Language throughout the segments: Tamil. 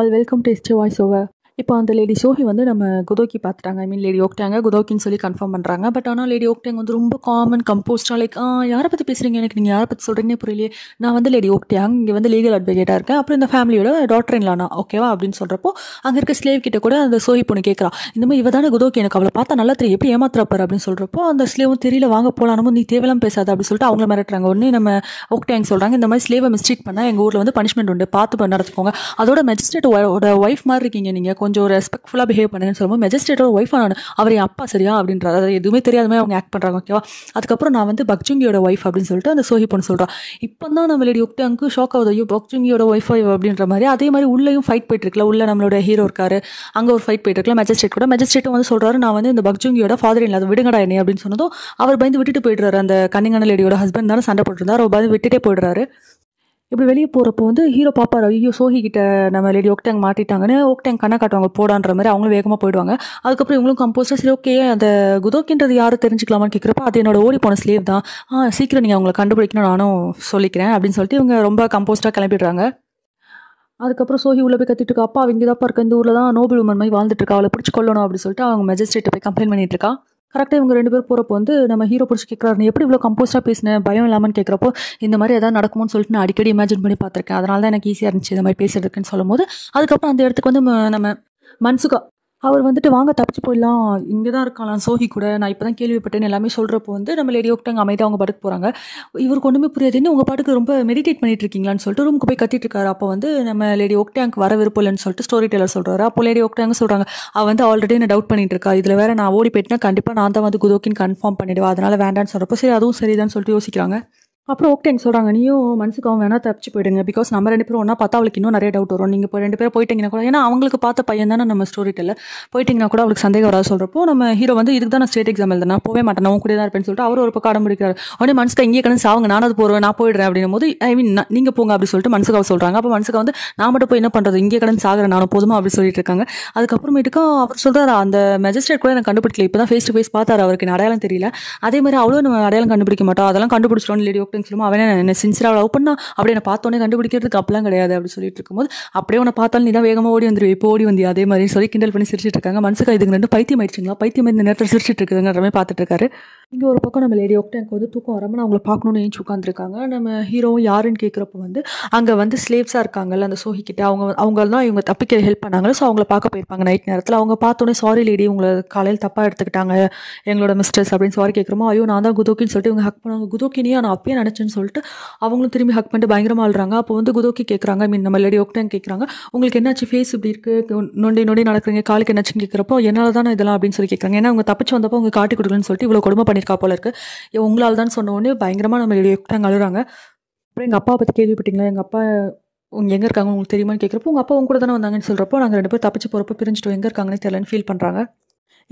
All welcome to yesterday voice over. இப்போ அந்த லேடி சோஹி வந்து நம்ம குதோக்கி பார்த்துட்டாங்க. ஐ மீன் லேடி ஓக்டாங்க குதோக்கின்னு சொல்லி கன்ஃபார்ம் பண்ணுறாங்க. பட் ஆனால் லேடி ஓக்டாங் வந்து ரொம்ப காமன் கம்போஸ்டாக லைக் யாரை பற்றி பேசுகிறீங்க, எனக்கு நீங்கள் யாரை பற்றி சொல்கிறீங்கன்னே புரியலையே, நான் வந்து லேடி ஓக்டாங் இங்கே வந்து லீகல் அட்வொகேட்டாக இருக்கேன், அப்புறம் இந்த ஃபேமிலியோட டாக்டர் இன்லானா ஓகேவா அப்படின்னு சொல்கிறப்போ அங்கே இருக்க ஸ்லேவ் கிட்ட கூட அந்த சோஹி பொண்ணு கேட்குறா, இந்த மாதிரி இவ தானே குதோக்கி, எனக்கு அவளை பார்த்தா நல்லா தெரியும், எப்படி ஏமாத்துறப்பார் அப்படின்னு சொல்கிறப்போ அந்த ஸ்லேவும் தெரியல, வாங்க போகலானமோ நீ தேவையெல்லாம் பேசாத அப்படின்னு சொல்லிட்டு அவங்கள மிரட்டுறாங்க. உடனே நம்ம ஓக்டாங் சொல்கிறாங்க, இந்த மாதிரி ஸ்லேவை மிஸ்ட்ரீட் பண்ணால் எங்கள் ஊரில் வந்து பனிஷ்மெண்ட் உண்டு, பார்த்து நடத்துக்கோங்க, அதோட மெஜிஸ்ட்ரேட்டோட ஒய்ஃப் மாதிரி இருக்கீங்க, நீங்கள் கொஞ்சம் ரெஸ்பெக்ட்ஃபுல்லாக பிஹேவ் பண்ணுங்கன்னு சொல்லும்போது மெஜிஸ்ட்ரேட்டோட ஒய்ஃப் நான் அவர் என் அப்பா சரியா அப்படின்றாரு. அது எதுவுமே தெரியாத மாதிரி அவங்க ஆக்ட் பண்ணுறாங்க ஓகேவா. அதுக்கப்புறம் நான் வந்து பக்ஜுங்கியோட ஒய்ஃப் அப்படின்னு சொல்லிட்டு அந்த சோஹி பொண்ணு சொல்கிறான். இப்போ தான் நம்ம லேடி ஓக்டாங்க்கு ஷாக் ஆகுது, ஐயோ பக்ஜுங்கியோட ஒய்ஃப் அப்படின்ற மாதிரி. அதே மாதிரி உள்ளேயும் ஃபைட் போயிட்டு இருக்கல, உள்ள நம்மளோட ஹீரோ இருக்காரு, அங்கே ஒரு ஃபைட் போயிட்டு இருக்கல மெஜிஸ்ட்ரேட் கூட. மெஜிஸ்ட்ரேட்டும் வந்து சொல்கிறாரு, நான் வந்து இந்த பக்ஜுங்கியோட ஃபாதர் இல்லாத விடுங்கடா என்னை அப்படின்னு சொன்னதும் அவர் பயந்து விட்டுட்டு போயிடுறாரு. அந்த கன்னிங்கான லேடியோட ஹஸ்பண்ட் தானே சண்டை போட்டுருந்தார், அவர் பயந்து விட்டுட்டே போயிடுறாரு. இப்படி வெளியே போகிறப்போ வந்து ஹீரோ பாப்பாரு, ஐயோ சோஹி கிட்ட நம்ம லேடி ஓக்டாங் மாட்டிட்டாங்கன்னு ஓக்டாங் கண்ணை காட்டுவாங்க போடான்ற மாதிரி, அவங்களும் வேகமாக போயிடுவாங்க. அதுக்கப்புறம் இவங்களும் கம்போஸ்டாக சரி ஓகே அந்த குதோக்கின்றது யாரும் தெரிஞ்சுக்கலாமான்னு கேட்குறப்ப அது என்னோட ஓடி போன ஸ்லேவ் தான், சீக்கிரம் நீங்கள் அவங்களை கண்டுபிடிக்கணும் நானும் சொல்லிக்கிறேன் அப்படின்னு சொல்லிட்டு இவங்க ரொம்ப கம்போஸ்டாக கிளம்பிடுறாங்க. அதுக்கப்புறம் சோஹி உள்ள போய் கத்திட்டு இருக்கா, அப்பா அவங்க தான் இருக்க இந்த ஊரில் தான் நோபல் உமன் மாதிரி வாழ்ந்துட்டு இருக்கா, அவளை பிடிச்சி கொள்ளணும் அப்படின்னு சொல்லிட்டு அவங்க மெஜிஸ்ட்ரேட்டை போய் கம்ப்ளைண்ட் பண்ணிட்டு இருக்கா. கரெக்டாக இவங்க ரெண்டு பேர் போகிறப்போ வந்து நம்ம ஹீரோ பிடிச்சி கேட்குறாரு, நீ எப்படி இவ்வளோ கம்போஸ்டாக பேசினேன் பயம் இல்லாமல் கேட்குறப்போ, இந்த மாதிரி எதாவது நடக்குமோன்னு சொல்லிட்டு நான் அடிக்கடி இமேஜின் பண்ணி பார்த்துருக்கேன், அதனால தான் எனக்கு ஈஸியாக இருந்துச்சு இந்த மாதிரி பேசுறதுக்குன்னு சொல்லும்போது அதுக்கப்புறம் அந்த இடத்துக்கு வந்து நம்ம மன்சுகா அவர் வந்துட்டு வாங்க தப்பிச்சு போயிடலாம், இங்கே தான் இருக்கலாம் சோஹி கூட, நான் இப்போ தான் கேள்விப்பட்டேன்னு எல்லாமே சொல்கிறப்போ வந்து நம்ம லேடி ஓக்டாங் அமைதியாக அவங்க பாட்டுக்கு போகிறாங்க. இவருக்கு ஒன்றுமே புரியாது, இன்னும் உங்கள் பாட்டுக்கு ரொம்ப மெடிடேட் பண்ணிட்டு இருக்கீங்களான்னு சொல்லிட்டு ரூமுக்கு போய் கத்திட்டு இருக்காரு. அப்போ வந்து நம்ம லேடி ஓக்டாங்க்கு வர விருப்பம் இல்லைன்னு சொல்லிட்டு ஸ்டோரி டெல்லர் சொல்கிறாரு. அப்போ லேடி ஓக்டாங் சொல்கிறாங்க, அவள் வந்து ஆல்ரெடி என்ன டவுட் பண்ணிட்டு இருக்கா, இதில் வேறு நான் ஓடி போயிட்டுனா கண்டிப்பாக நான் தான் வந்து குதோக்கின்னு கன்ஃபார்ம் பண்ணிடுவா, அதனால் வேண்டான்னு சொல்கிறப்போ சரி அதுவும் சரிதான்னு சொல்லிட்டு யோசிக்கிறாங்க. அப்புறம் ஓக்டாங் சொல்கிறாங்க, நீயும் மனசுக்காவும் வேணா தப்பிச்சு போயிடுங்க, பிகாஸ் நம்ம ரெண்டு பேரும் ஒன்றா பார்த்தா அவளுக்கு இன்னும் நிறைய டவுட் வரும், நீங்கள் இப்போ ரெண்டு பேரும் போயிட்டீங்கன்னா கூட, ஏன்னா அவங்களுக்கு பார்த்த பையன் தானே நம்ம ஸ்டோரி டெல்லர், போயிட்டீங்கன்னா கூட அவளுக்கு சந்தேகம் வராது சொல்கிறப்போ நம்ம ஹீரோ வந்து இதுக்கு தான் நான் ஸ்டேட் எக்ஸாம் எழுதுனா போவே மாட்டேன், நான் கூட தான் இருப்பேன்னு சொல்லிட்டு அவர் ஒரு பக்கம் அடம்பிடிக்கிறார். உடனே மனசுக்கா இங்கே கடந்து சாவுங்க, நான் அது போடுவேன் நான் போயிடுறேன் அப்படின்னும் போது ஐ மீன் நீங்கள் போங்க அப்படி சொல்லிட்டு மனசுக்காக சொல்கிறாங்க. அப்போ மனசுக்கா வந்து நான் மட்டும் போய் என்ன பண்ணுறது, இங்கே கடந்து சாகிறேன் நானும் போதுமா அப்படி சொல்லிட்டு இருக்காங்க. அதுக்கப்புறமேட்டுக்கா அவர் சொல்கிறார், அந்த மெஜிஸ்ட்ரேட் கூட எனக்கு கண்டுபிடிக்கல, இப்போ தான் ஃபேஸ் டு ஃபேஸ் பார்த்தாரு, அவருக்கு என்ன அடையாளம் தெரியல, அதே மாதிரி அவ்வளோ நம்ம அடையாளம் கண்டுபிடிக்க மாட்டோம், அதெல்லாம் கண்டுபிடிச்சிட்டோன்னு லேடி ஓக்டாங் சொல்லுமா, அவனே சின்சியராக லவ் பண்ணா அப்படி என்ன பார்த்தோன்னே கண்டுபிடிக்கிறதுக்கு அப்பெல்லாம் கிடையாது அப்படி சொல்லிட்டு இருக்கும்போது, அப்படியே உன்னை பார்த்தாலும் நீ தான் வேகமாக ஓடி வந்துடுவே, இப்போ ஓடி வந்தியா அதே மாதிரி சொல்லி கிண்டல் பண்ணி சிரிச்சிட்டு இருக்காங்க. மனசுக்கு இதுங்க ரெண்டு பைத்தியம் ஆயிடுச்சுங்களா, பைத்தியம் இந்த நேரத்தில் சிரிச்சிட்டு இருக்குதுங்கிற மாதிரி பார்த்துட்டு இருக்காரு. இங்கே ஒரு பக்கம் நம்ம லேடி ஓக்டாங்க்கு வந்து தூக்கம் வராமல் அவங்கள பார்க்கணுன்னு ஏஞ்சி உட்காந்துருக்காங்க. நம்ம ஹீரோவும் யாருன்னு கேட்குறப்போ வந்து அங்கே வந்து ஸ்லேவ்ஸாக இருக்காங்கல்ல அந்த சோஹி கிட்ட, அவங்க தான் இவங்க தப்பிக்க ஹெல்ப் பண்ணாங்களோ, ஸோ அவங்கள பார்க்க போயிருப்பாங்க நைட் நேரத்தில். அவங்க பார்த்தோன்னே சாரி லேடி உங்களை காலையில் தப்பாக எடுத்துக்கிட்டாங்க எங்களோட மிஸ்டர்ஸ் அப்படின்னு சாரி கேட்குறோமோ, ஐயோ நான் தான் குதோக்கின்னு சொல்லிட்டு இவங்க ஹக் பண்ணுவாங்க, குதோக்கினியா நான் அப்பயே நினச்சேன்னு சொல்லிட்டு அவங்களும் திரும்பி ஹக் பண்ணிட்டு பயங்கரமாக ஆள்றாங்க. அப்போ வந்து குதோக்கி கேட்குறாங்க, ஐ மீன் நம்ம லேடி ஓக்டாங் கேட்குறாங்க, உங்களுக்கு என்னாச்சு ஃபேஸ் இப்படி இருக்குது, நொண்டி நொண்டி நடக்கிறீங்க, காலுக்கு என்னாச்சுன்னு கேட்குறப்போ என்னால் தானே இதெல்லாம் அப்படின்னு சொல்லி கேட்குறாங்க, ஏன்னா அவங்க தப்பிச்சு வந்தப்போ அவங்க காட்டி கொடுக்கலன்னு சொல்லிட்டு இவ்வளோ கொடுமை பண்ணியிருக்கா போல இருக்கு, உங்களால் தான் சொன்ன உடனே பயங்கரமாக நம்ம லேடி ஓக்டாங் அழுறாங்க. அப்புறம் எங்கள் அப்பா பற்றி கேள்விப்பட்டீங்களா, எங்கள் அப்பா உங்க எங்கே இருக்காங்க உங்களுக்கு தெரியுமான்னு கேட்குறப்போ உங்கள் அப்பா உங்க கூட தானே வந்தாங்கன்னு சொல்கிறப்போ நாங்கள் ரெண்டு பேர் தப்பிச்சு போகிறப்போ பிரிஞ்சுட்டு எங்கே இருக்காங்கன்னு தெரியலன்னு ஃபீல் பண்ணுறாங்க.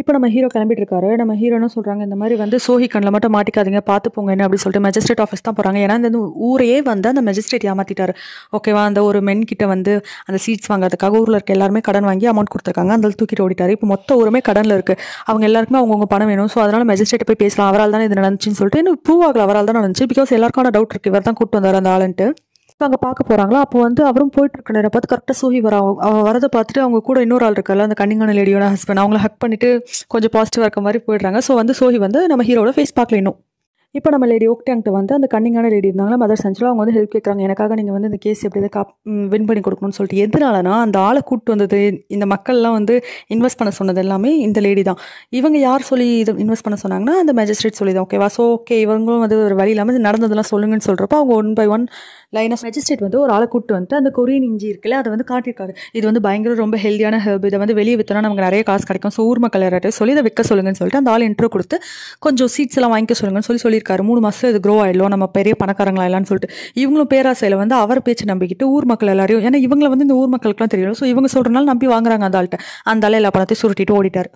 இப்போ நம்ம ஹீரோ கிளம்பிட்டு இருக்காரு. நம்ம ஹீரோன்னு சொல்கிறாங்க, இந்த மாதிரி வந்து சோஹி கண்ணில் மட்டும் மாட்டிக்காதீங்க பார்த்து போங்க என்ன அப்படி சொல்லிட்டு மெஜிஸ்ட்ரேட் ஆஃபீஸ் தான் போகிறாங்க. ஏன்னா இந்த ஊரையே வந்து அந்த மெஜிஸ்ட்ரேட் ஏமாற்றிட்டாரு ஓகேவா. அந்த ஒரு மென் கிட்ட வந்து அந்த சீட்ஸ் வாங்குறதுக்காக ஊரில் இருக்க எல்லாருமே கடன் வாங்கி அமௌண்ட் கொடுத்துருக்காங்க, அந்த தூக்கிட்டு ஓடிட்டாரு. இப்போ மொத்த ஊருமே கடனில் இருக்குது, அவங்க எல்லாருக்குமே அவங்கவுங்க பணம் வேணும். ஸோ அதனால் மெஜிஸ்ட்ரேட் போய் பேசலாம், அவரால் தானே இது நடந்துச்சுன்னு சொல்லிட்டு இன்னும் ப்ரூவ் ஆகல, அவரால் தான் நடந்துச்சு, பிகாஸ் எல்லாருக்கான டவுட் இருக்குது, இவர் தான் கூப்பிட்டு வந்தார் அந்த ஆளுன்ட்டு. இப்போ அங்கே பார்க்க போகிறாங்களா, அப்போ வந்து அவரும் போயிட்டு இருக்க நேரம் பார்த்து கரெக்டாக சோஹி வரதை பார்த்துட்டு அவங்க கூட இன்னொரு ஆள் இருக்கால அந்த கன்னிங்கான லேடியோட ஹஸ்பண்ட், அவங்கள ஹக் பண்ணிட்டு கொஞ்சம் பாசிட்டிவாக இருக்க மாதிரி போயிடுறாங்க. ஸோ வந்து சோஹி வந்து நம்ம ஹீரோட ஃபேஸ் பார்க்கல இன்னும். இப்போ நம்ம லேடி ஓக்டாங்ட்ட வந்து அந்த கன்னிங்கான லேடி இருந்தாங்களா மதர் சஞ்சலா, அவங்க வந்து ஹெல்ப் கேட்குறாங்க, எனக்காக நீங்கள் வந்து இந்த கேஸ் எப்படி வின் பண்ணி கொடுக்கணும்னு சொல்லிட்டு. எதனாலனா அந்த ஆளை கூப்பிட்டு வந்தது இந்த மக்கள்லாம் வந்து இன்வெஸ்ட் பண்ண சொன்னது எல்லாமே இந்த லேடி தான். இவங்க யார் சொல்லி இது இன்வெஸ்ட் பண்ண சொன்னாங்கன்னா அந்த மேஜிஸ்ட்ரேட் சொல்லி தான் ஓகேவா. ஸோ ஓகே இவங்களும் வந்து ஒரு வழி இல்லாமல் நடந்ததெல்லாம் சொல்லுங்கன்னு சொல்கிறப்போ அவங்க 1 by 1 லைன் ஆஃப் மேஜிஸ்ட்ரேட் வந்து ஒரு ஆளை கூப்பிட்டு வந்துட்டு அந்த கொரியன் இஞ்சி இருக்குல்ல அதை வந்து காட்டியிருக்காரு, இது வந்து பயங்கர ரொம்ப ஹெல்தியான ஹெர்ப், இதை வந்து வெளியே விற்றோன்னா நமக்கு நிறைய காசு கிடைக்கும், ஸோ ஊர் மக்கள் யாராவது சொல்லி இதை விற்க சொல்லுங்கன்னு சொல்லிட்டு அந்த ஆள் இன்ட்ரோ கொடுத்து கொஞ்சம் சீட்ஸ் எல்லாம் வாங்கிக்க சொல்லுங்கன்னு சொல்லியிருக்காரு. 3 மாதம் இது க்ரோ ஆகிடலாம், நம்ம பெரிய பணக்காரங்களா இல்லைன்னு சொல்லிட்டு. இவங்களும் பேராசையில் வந்து அவர் பேச்சு நம்பிக்கிட்டு ஊர் மக்கள் எல்லாரையும், ஏன்னா இவங்களை வந்து இந்த ஊர் மக்களுக்குலாம் தெரியும், ஸோ இவங்க சொல்கிறனால நம்பி வாங்குறாங்க அந்த ஆள்கிட்ட. அந்த ஆள் எல்லா பணத்தையும் சுருட்டிட்டு ஓடிட்டார்.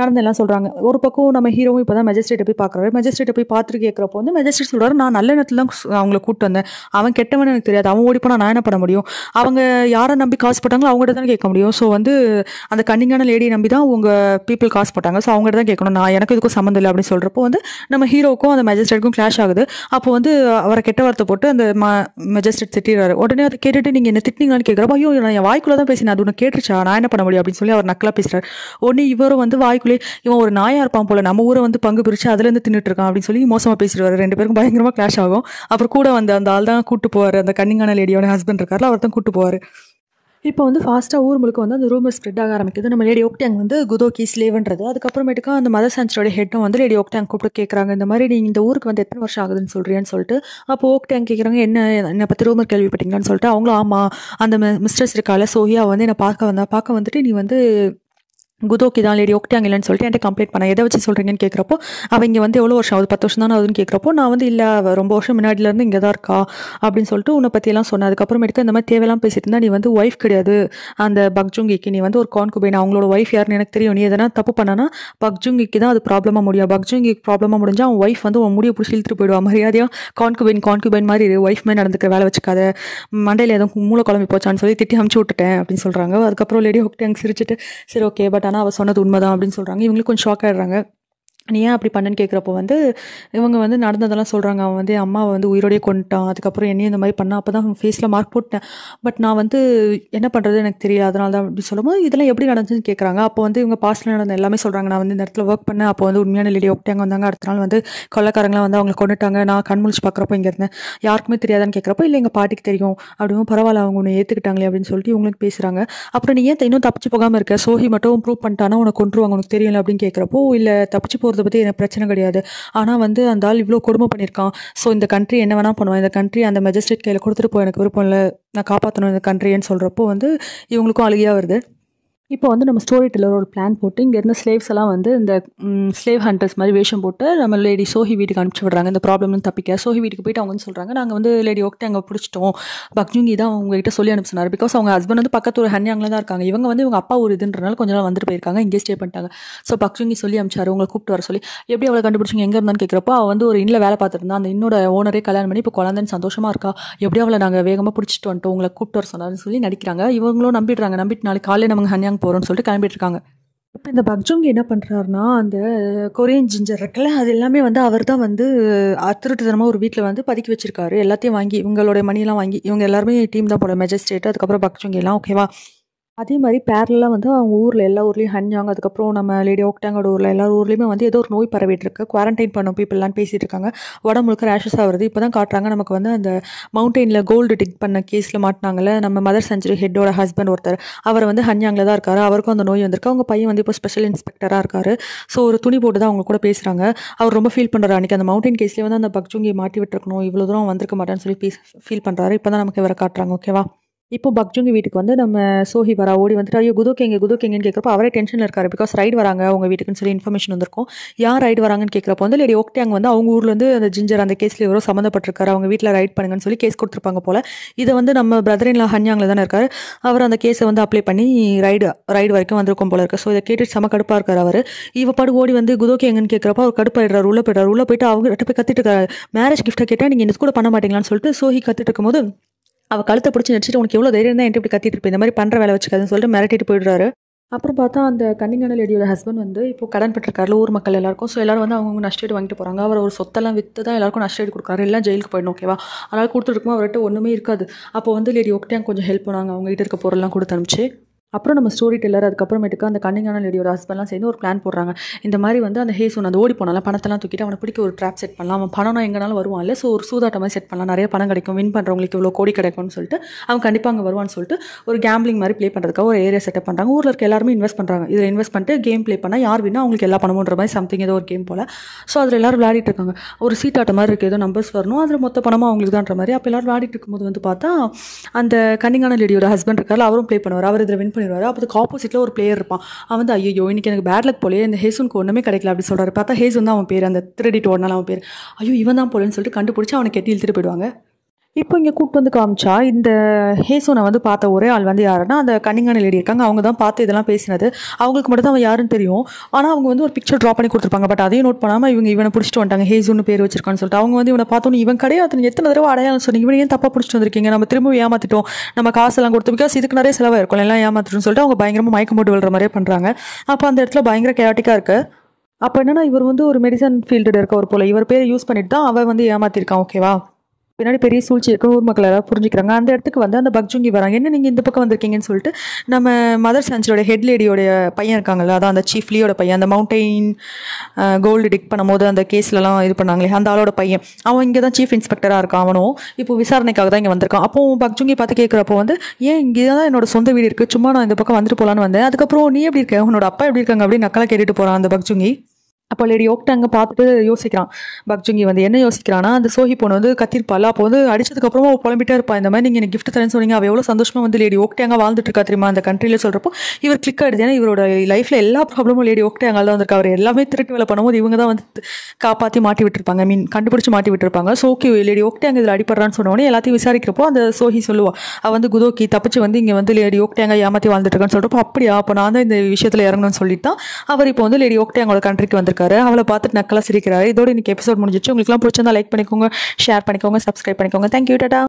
நடந்தெல்லாம் சொல்கிறாங்க. ஒரு பக்கம் நம்ம ஹீரோவும் இப்போ தான் மெஜிஸ்ட்ரேட்டை போய் பார்க்குறாரு. மெஜிஸ்ட்ரேட்டை போய் பார்த்துட்டு கேட்குறப்போ வந்து மெஜிஸ்ட்ரேட் சொல்கிறாரு, நான் நல்ல நேரத்தில் தான் அவங்கள கூப்பிட்டு வந்தேன். அவன் கெட்டவனு எனக்கு தெரியாது. அவன் ஓடி போனால் நான் என்ன பண்ண முடியும்? அவங்க யாரை நம்பி காசு போட்டாங்களோ அவங்ககிட்ட தானே கேட்க முடியும். ஸோ வந்து அந்த கன்னிங்கான லேடியை நம்பி தான் உங்கள் பீப்புள் காசு போட்டாங்க. ஸோ அவங்ககிட்ட தான் கேட்கணும். நான் எனக்கு இதுக்கும் சம்மந்தம் இல்லை அப்படின்னு சொல்கிறப்போ வந்து நம்ம ஹீரோக்கும் அந்த மெஜிஸ்ட்ரேட்டுக்கும் கிளாஷ் ஆகுது. அப்போ வந்து அவரை கெட்ட வார்த்தை போட்டு அந்த மெஜிஸ்ட்ரேட் திட்டிடுறாரு. உடனே அதை கேட்டுட்டு நீங்கள் என்ன திட்டிங்களான்னு கேட்குறப்ப, ஐயோ நான் என் வாய்க்குள்ளே தான் பேசினேன், அது ஒன்று கேட்டுருச்சா, நான் என்ன பண்ண முடியும் அப்படின்னு சொல்லி அவர் நக்கலாக பேசுகிறார். ஒன்று இவரும் வந்து வாய்க்குள்ளே இவன் ஒரு நாயா இருப்பான் போல, நம்ம ஊரை வந்து பங்கு பிரித்து அதுலேருந்து தின்னுட்டு இருக்கான் அப்படின்னு சொல்லி மோசமாக பேசிடுவார். ரெண்டு பேருக்கும் பயங்கரமாக கிளாஷ் ஆகும். அப்புறம் கூட வந்து அந்த ஆள் தான் கூட்டு போவார், அந்த கன்னிங்கான லேடியோட ஹஸ்பண்ட் இருக்கார்ல, அவர் தான் கூட்டு போவார். இப்போ வந்து ஃபாஸ்ட்டாக ஊர் முழுக்க வந்து அந்த ரூமர் ஸ்ப்ரெட் ஆக ஆரம்பிக்குது. நம்ம லேடி ஓக்டாங் வந்து குதோக்கி ஸ்லேவ்ன்றது. அதுக்கப்புறமேட்டுக்கா அந்த மதர் சான்ச்சரோட ஹெட்டும் வந்து லேடி ஓக்டாங் கூப்பிட்டு கேட்குறாங்க, இந்த மாதிரி நீங்கள் இந்த ஊருக்கு வந்து எத்தனை வருஷம் ஆகுதுன்னு சொல்கிறீன்னு சொல்லிட்டு. அப்போ ஓக்டாங் கேட்குறாங்க, என்னை பற்றி ரூமர் கேள்விப்பட்டீங்களான்னு சொல்லிட்டு. அவங்களும் ஆமாம், அந்த மிஸ்ட்ரஸ் இருக்கால சோஹியா வந்து என்னை பார்க்க வந்துட்டு நீ வந்து குதோக்கி தான் லேடி ஓக்டாங் இல்லைன்னு சொல்லிட்டு என்கிட்ட கம்ப்ளைண்ட் பண்ண, எதை வச்சு சொல்கிறீங்கன்னு கேட்குறப்போ, அவங்க வந்து எவ்வளோ வருஷம் ஆகுது, 10 வருஷம் தானே ஆகுதுன்னு கேட்குறப்போ, நான் வந்து இல்லை ரொம்ப வருஷம் முன்னாடிலேருந்து இங்கே தான் இருக்கா அப்படின்னு சொல்லிட்டு உன்னை பற்றியெல்லாம் சொன்னேன். அதுக்கப்புறமேட்டுக்கு இந்த மாதிரி தேவையெல்லாம் பேசிட்டு இருந்தா, நீ வந்து ஒய்ஃப் கிடையாது அந்த பக்ஜுங்கிக்கு, நீ வந்து ஒரு கான்குபைன், அவங்களோட ஒய்ஃப் யாருன்னு எனக்கு தெரியும், நீ எதனா தப்பு பண்ணனா பக்ஜுங்கிக்கு தான் அது ப்ராப்ளமாக முடியும், பக்ஜுங்கிக்கு ப்ராப்ளமாக முடிஞ்சால் அவன் ஒய்ஃப் வந்து உன் முடியை பிடிச்சி இழுத்துட்டு போயிடுவா, மரியாதையாக கான்குபைன் மாதிரி ஒய்ஃப் மாதிரி நடந்துக்கிற வேலை வச்சுக்காத, மண்டையில் எதுவும் மூளை குழம்பி போச்சான்னு சொல்லி திட்டி அமுச்சு விட்டுட்டேன் அப்படின்னு சொல்கிறாங்க. அதுக்கப்புறம் லேடி ஓக்டாங் சிரிச்சிட்டு சரி ஓகே, பட் ஆனால் அவள் சொன்னது உண்மைதான் அப்படின்னு சொல்கிறாங்க. இவங்களுக்கு கொஞ்சம் ஷாக் ஆகிடுறாங்க. நீ ஏன் அப்படி பண்ணுன்னு கேட்குறப்போ வந்து இவங்க வந்து நடந்ததெல்லாம் சொல்கிறாங்க. அவன் வந்து அம்மாவை வந்து உயிரோடையே கொண்டுட்டான், அதுக்கப்புறம் என்னையும் இந்த மாதிரி பண்ணால், அப்போ தான் அவன் ஃபேஸில் மார்க் போட்டேன், பட் நான் வந்து என்ன பண்ணுறது எனக்கு தெரியல, அதனால தான் அப்படி சொல்லும்போது இதெல்லாம் எப்படி நடந்துச்சுன்னு கேட்குறாங்க. அப்போ வந்து இவங்க பாஸ்ட்டில் நடந்த எல்லாமே சொல்கிறாங்க. நான் வந்து இந்த இடத்துல ஒர்க் பண்ணேன், அப்போ வந்து உண்மையான லேடி ஓக்டாங் வந்தாங்க, அடுத்த நாள் வந்து கொள்ளைக்காரங்களாம் வந்து அவங்களை கொண்டுட்டாங்க, நான் கண் முழிச்சு பார்க்குறப்போ இங்கே இருந்தேன், யாருக்குமே தெரியாதான்னு கேட்குறப்போ, இல்லை எங்கள் பாட்டிக்கு தெரியும் அப்படியும், பரவாயில்ல அவங்க ஒன்று ஏற்றுக்கிட்டாங்களே அப்படின்னு சொல்லிட்டு இவங்களுக்கு பேசுகிறாங்க. அப்புறம் நீ ஏன் இன்னும் தப்பிச்சு போகாமல் இருக்க, சோஹி மட்டும் ப்ரூவ் பண்ணிட்டானா உனக்கு கொண்டுருவாங்க, உனக்கு தெரியல அப்படின்னு கேட்குறப்போ, இல்லை தப்பிச்சு போகிறத பற்றி எனக்கு பிரச்சனை கிடையாது, ஆனால் வந்து அந்த ஆள் இவ்வளோ கொடுமை பண்ணியிருக்கான், ஸோ இந்த கண்ட்ரி என்ன வேணால் பண்ணுவான், இந்த கண்ட்ரி அந்த மெஜிஸ்ட்ரேட் கையில் கொடுத்துட்டு போய் எனக்கு விருப்பம் இல்லை, நான் காப்பாற்றணும் இந்த கண்ட்ரின்னு சொல்கிறப்போ வந்து இவங்களுக்கும் அழுகையாக வருது. இப்போ வந்து நம்ம ஸ்டோரி டெல்லர் ஒரு பிளான் போட்டு இங்கே இருந்த ஸ்லேவ்ஸ் எல்லாம் வந்து இந்த ஸ்லேவ் ஹண்டர்ஸ் மாதிரி வேஷம் போட்டு நம்ம லேடி சோஹி வீட்டுக்கு அனுப்பிச்சி விடுறாங்க இந்த ப்ராப்ளம்னு தப்பிக்க. சோஹி வீட்டுக்கு போயிட்டு அவங்க வந்து சொல்கிறாங்க, நாங்கள் வந்து லேடி ஓக்டாங் அங்கே பிடிச்சிட்டோம், பக்ஜுங்கி தான் அவங்ககிட்ட சொல்லி அனுப்பிச்சினார், பிகாஸ் அவங்க ஹஸ்பண்ட் வந்து பக்கத்து ஒரு ஹன்யாங்கில் தான் இருக்காங்க, இவங்க வந்து இவங்க அப்பா ஒரு இதுன்றனால கொஞ்ச நாள் வந்துட்டு போயிருக்காங்க, இங்கே ஸ்டே பண்ணிட்டாங்க. ஸோ பக்ஜுங்கி சொல்லி அனுப்பிச்சாரு உங்களை கூப்பிட்டு வர சொல்லி. எப்படி அவளை கண்டுபிடிச்சிங்க, எங்கே இருந்தான்னு கேட்குறப்போ, அவள் வந்து ஒரு இன்னில் வேலை பார்த்துட்டு இருந்தா, அந்த இன்னோட ஓனரே கல்யாணம் பண்ணி இப்போ குழந்தைன்னு சந்தோஷமாக இருக்கா, எப்படி அவளை நாங்கள் வேகமாக பிடிச்சிட்டு வந்துட்டோம், உங்களை கூப்பிட்டு வர சொன்னார்னு சொல்லி நடிக்கிறாங்க. இவங்களும் நம்பிட்டு நாளைக்கு காலையில் நம்ம ஹன்யாங் போகிறோம்னு சொல்லிட்டு கிளம்பிட்டு இருக்காங்க. இப்போ இந்த பக்ஜுங்கி என்ன பண்ணுறாருனா, அந்த கொரியன் ஜிஞ்சர் இருக்குல்ல, அது எல்லாமே வந்து அவர் தான் வந்து திருட்டுத்தனமாக ஒரு வீட்டில் வந்து பதுக்கி வச்சிருக்காரு, எல்லாத்தையும் வாங்கி இவங்களோட மணியெல்லாம் வாங்கி, இவங்க எல்லாருமே டீம் தான் போல, மெஜிஸ்ட்ரேட் அதுக்கப்புறம் பக்ஜுங்கி எல்லாம் ஓகேவா. அதே மாதிரி பேரலாக வந்து அவங்க ஊரில் எல்லா ஊர்லேயும் ஹன்யாங், அதுக்கப்புறம் நம்ம லேடி ஓக்டாங்கோட ஊரில் எல்லா ஊர்லேயுமே வந்து ஏதோ ஒரு நோய் பரவிட்டு இருக்கு, குவாரண்டைன் பண்ணும் பீப்புளெலாம் பேசிகிட்டு இருக்காங்க, உடம்பு முழுக்க ரேஷஸாக வருது. இப்போ தான் காட்டுறாங்க நமக்கு வந்து அந்த மவுண்டெயினில் கோல்டு டிக் பண்ண கேஸில் மாட்டினாங்கல்ல நம்ம மதர் சான்ச்சரி ஹெட்டோட ஹஸ்பண்ட் ஒருத்தர், அவர் வந்து ஹன்யாங்கில் தான் இருக்காரு, அவருக்கும் அந்த நோய் வந்திருக்கு, அவங்க பையன் வந்து இப்போ ஸ்பெஷல் இன்ஸ்பெக்டராக இருக்காரு. ஸோ ஒரு துணி போட்டு தான் அவங்க கூட பேசுகிறாங்க. அவர் ரொம்ப ஃபீல் பண்ணுறாரு, அன்றைக்கி அந்த மவுண்டைன் கேஸ்லேயே வந்து அந்த பக்ஜுங்கியை மாட்டி விட்டுருக்கணும், இவ்வளோ தூரம் வந்திருக்க மாட்டேன்னு சொல்லி ஃபீல் பண்ணுறாரு. இப்போ தான் நமக்கு இவரை காட்டுறாங்க ஓகேவா. இப்போ பக்ஜுங்கி வீட்டுக்கு வந்து நம்ம சோஹி வரா, ஓடி வந்துட்டு ஐயோ குதோக்கேங்கன்னு கேட்குறப்போ அவரே டென்ஷனில் இருக்காரு, பிகாஸ் ரைடு வராங்க அவங்க வீட்டுக்குன்னு சொல்லி இன்ஃபர்மேஷன் வந்திருக்கும். யார் ரைடு வராங்கன்னு கேட்குறப்போ வந்து லேடி ஓக்டாங் வந்து அவங்க ஊரில் வந்து அந்த ஜிஞ்சர் அந்த கேஸில் எவரோ சம்மந்தப்பட்டிருக்காரு, அவங்க வீட்டில் ரைட் பண்ணுங்கன்னு சொல்லி கேஸ் கொடுத்துருப்பாங்க போல். இதை வந்து நம்ம பிரதரின்லா ஹன்யாங்கில் தானே இருக்காரு, அவர் அந்த கேஸை வந்து அப்ளை பண்ணி ரைடு வரைக்கும் வந்திருக்கும் போல இருக்குது. ஸோ இதை கேட்டு செம கடுப்பாக இருக்கார் அவர். இவ பாடு ஓடி வந்து குதோக்கேங்கன்னு கேட்குறப்போ அவர் கடுப்பாயிடுறாரு, உள்ளே போயிட்டு அவங்ககிட்ட போய் கத்திட்டு இருக்காரு, மேரேஜ் கிஃப்ட்டை கேட்டால் நீங்கள் இந்த கூட பண்ண மாட்டீங்களான்னு சொல்லிட்டு சோஹி கத்திட்டு இருக்கும்போது அவள் கழுத்தை பிடிச்சி நடிச்சிட்டு உனக்கு எவ்வளோ தைரியம் தான் என்கிட்ட இப்படி கத்திட்டு இருப்பேன், இந்த மாதிரி பண்ணுற வேலை வச்சுக்காதுன்னு சொல்லிட்டு மிரட்டிட்டு போயிடுறாரு. அப்புறம் பார்த்தா அந்த கன்னிங்கான லேடியோட ஹஸ்பண்ட் வந்து இப்போ கடன் பெற்றிருக்காரு ஊர் மக்கள் எல்லாருக்கும். ஸோ எல்லாரும் வந்து அவங்க நஷ்டேடு வாங்கிட்டு போகிறாங்க. அவர் ஒரு சொத்தெல்லாம் விற்று தான் எல்லாருக்கும் நஷ்டேடு கொடுக்குறாரு, எல்லாம் ஜெயிலுக்கு போயிடணும் ஓகேவா. அதனால் கொடுத்துருக்கும் அவர்கிட்ட ஒன்றுமே இருக்காது. அப்போ வந்து லேடி ஓக்டாங் கொஞ்சம் ஹெல்ப் பண்ணாங்க, அவங்ககிட்ட இருக்க பொருள்லாம் கொடுத்து அனுப்பிச்சு. அப்புறம் நம்ம ஸ்டோரி டெல்லர் அதுக்கப்புறமேட்டுக்கு அந்த கன்னிங்கான லேடியோட ஹஸ்பண்ட்லாம் சேர்ந்து ஒரு பிளான் போடுறாங்க. இந்த மாதிரி வந்து அந்த ஹேசூன் அந்த ஓடி போனால பணத்தெல்லாம் தூக்கிட்டு அவனை பிடிக்க ஒரு ட்ராப் செட் பண்ணலாம், அவன் பணம்னா எங்கனாலும் வருவான் இல்லை, ஸோ ஒரு சூதாட்ட மாதிரி செட் பண்ணலாம், நிறைய பணம் கிடைக்கும், வின் பண்ணுறவங்களுக்கு இவ்வளோ கோடி கிடைக்கும்னு சொல்லிட்டு அவன் கண்டிப்பாக அங்கே வருவான்னு சொல்லிட்டு ஒரு கேம்பிளிங் மாதிரி ப்ளே பண்ணுறதுக்காக ஒரு ஏரியா செட்டப் பண்ணுறாங்க. ஊரில் இருக்க எல்லாருமே இன்வெஸ்ட் பண்ணுறாங்க. இதில் இன்வெஸ்ட் பண்ணிட்டு கேம் ப்ளே பண்ணால் யார் வின்னா அவங்களுக்கு எல்லா பணமுன்ற மாதிரி சம்திங் ஏதோ ஒரு கேம் போல். ஸோ அதில் எல்லாரும் விளையாடிட்டு இருக்காங்க. ஒரு சீட்டாட்ட மாதிரி இருக்குது, ஏதோ நம்பர்ஸ் வரணும், அதில் மொத்த பணமாக அவங்களுக்கு தான்ற மாதிரி. அப்போ எல்லாரும் விளையாடிட்டு இருக்கும்போது வந்து பார்த்தா அந்த கன்னிங்கான லேடியோட ஹஸ்பண்ட் இருக்காரு, அவரும் ப்ளே பண்ணுவார், அவர் இதில் வின் பண்ணிடுவார். அப்போ ஆப்போசிட்டில் ஒரு பிளேயர் இருப்பான், அவன் வந்து ஐயோ இன்னைக்கு எனக்கு பேட் லக் போலே, இந்த ஹேசூனுக்கு ஒன்றுமே கிடைக்கல அப்படி சொல்கிறாரு. பார்த்தா ஹேசூன் தான் அவன் பேர், அந்த திருடிட்டு ஓடனால அவன் பேர். ஐயோ இவன் தான் போலேன்னு சொல்லிட்டு கண்டுபிடிச்சி அவனை கெட்டி இழுத்துட்டு போயிடுவாங்க. இப்போ இங்கே கூப்பிட்டு வந்து காமிச்சா இந்த ஹேசோனை வந்து பார்த்த ஒரே ஆள் வந்து யாருன்னா அந்த கன்னிங்கான லேடி இருக்காங்க. அவங்க தான் பார்த்து இதெல்லாம் பேசினது. அவங்களுக்கு மட்டும் தான் அவன் யாருன்னு தெரியும். ஆனால் அவங்க வந்து ஒரு பிக்சர் ட்ரா பண்ணி கொடுத்துருப்பாங்க. பட் அதையும் நோட் பண்ணாமல் இவனை பிடிச்சிட்டு வந்துட்டாங்க. ஹேசோன்னு பேர் வச்சிருக்கான்னு சொல்லிட்டு அவங்க வந்து இவனை பார்த்தோன்னு இவன் கிடையாது, எத்தனை தடவை அடையாளம் சொன்னீங்க, இவன் ஏன் தப்பாக பிடிச்சிட்டு வந்திருக்கீங்க, நம்ம திரும்ப ஏமாற்றிட்டோம், நம்ம காசெல்லாம் கொடுத்து பிகாஸ் இதுக்கு நிறைய செலவாக இருக்கும், எல்லாம் ஏமாத்திட்டோம்னு சொல்லிட்டு அவங்க பயங்கரமாக மயக்கம் போட்டு விழுற மாதிரியே பண்ணுறாங்க. அப்போ அந்த இடத்துல பயங்கர கேட்டிக்காக இருக்குது. அப்போ என்னன்னா இவர் வந்து ஒரு மெடிசன் ஃபீல்டு இருக்க ஒரு போல இவர் பேரை யூஸ் பண்ணிட்டு தான் அவன் வந்து ஏமாத்திருக்கான். ஓகேவா, பின்னாடி பெரிய சூழ்ச்சி இருக்கு, ஊர் மக்கள் எல்லாம் புரிஞ்சுக்கிறாங்க. அந்த இடத்துக்கு வந்து அந்த பக்ஜுங்கி வராங்க. என்ன நீங்கள் இந்த பக்கம் வந்திருக்கீங்கன்னு சொல்லிட்டு நம்ம மதர் சான்ச்சரோட ஹெட் லேடியோடைய பையன் இருக்காங்கல்ல, அதான் அந்த சீஃப் லியோட பையன், அந்த மவுண்டெயின் கோல்டு டிக் பண்ணும்போது அந்த கேஸ்லலாம் இது பண்ணாங்களே அந்த ஆளோட பையன், அவன் இங்கே தான் சீஃப் இன்ஸ்பெக்டராக இருக்கான். அவனும் இப்போ விசாரணைக்காக தான் இங்கே வந்திருக்கான். அப்போ பக்ஜுங்கி பார்த்து கேட்குறப்போ வந்து ஏன் இங்கே தான் என்னோட சொந்த வீடு இருக்குது, சும்மா நான் இந்த பக்கம் வந்துட்டு போகலான்னு வந்தேன், அதுக்கப்புறம் நீ எப்படி இருக்க, உன்னோட அப்பா எப்படி இருக்காங்க அப்படின்னு நக்கலாக கேட்டுட்டு போகிறான் அந்த பக்ஜுங்கி. அப்போ லேடி ஓக்டாங்க பார்த்துட்டு யோசிக்கிறான். பக்ஜுங்கி வந்து என்ன யோசிக்கிறான்னா, அந்த சோஹி பொண்ணு வந்து கத்திருப்பாள். அப்போ வந்து அடிச்சதுக்கப்புறமா புலம்பிட்டே இருப்பாள். இந்த மாதிரி நீங்கள் எனக்கு கிஃப்ட் தரேன்னு சொன்னீங்க, அவள் எவ்வளோ சந்தோஷமாக வந்து லேடி ஓக்டாங்க வாழ்ந்துட்டு இருக்கா தெரியுமா அந்த கண்ட்ரியில் சொல்கிறப்போ இவர் கிளிக் ஆகிடுது. ஏன்னா இவரோட லைஃப்பில் எல்லா ப்ராப்ளமும் லேடி ஓக்டாங்க தான் வந்திருக்கா. அவர் எல்லாமே திருட்டு வேலை பண்ணும்போது இவங்க தான் வந்து காப்பாற்றி மாட்டி விட்டுருப்பாங்க, கண்டுபிடிச்சி மாட்டி விட்டுருப்பாங்க. ஸோ ஓகே லேடி ஓக்டாங்க இதில் அடிப்படுறான்னு சொன்னோடனே எல்லாத்தையும் விசாரிக்கிறப்போ அந்த சோஹி சொல்லுவாள், அவள் வந்து குதோக்கி தப்பிச்சு வந்து இங்கே வந்து லேடி ஓக்டாங்க ஏமாற்றி வாழ்ந்துட்டு இருக்கான்னு சொல்கிறப்போ அப்படியா, அப்போ நான் தான் இந்த விஷயத்தில் இறங்கணும்னு சொல்லிட்டு தான் அவர் இப்போ வந்து லேடி ஓக்டாங்கோட கண்ட்ரிக்கு வந்திருக்காரு. அவளை பார்த்துட்டு நக்கலா சிரிக்கிறாரு. இதோட இன்னைக்கு எபிசோட் முடிஞ்சிச்சு. உங்களுக்குலாம் பிடிச்சிருந்தா லைக் பண்ணிக்கோங்க, ஷேர் பண்ணிக்கோங்க, சப்ஸ்கிரைப் பண்ணிக்கோங்க. தேங்க்யூ, டாடா.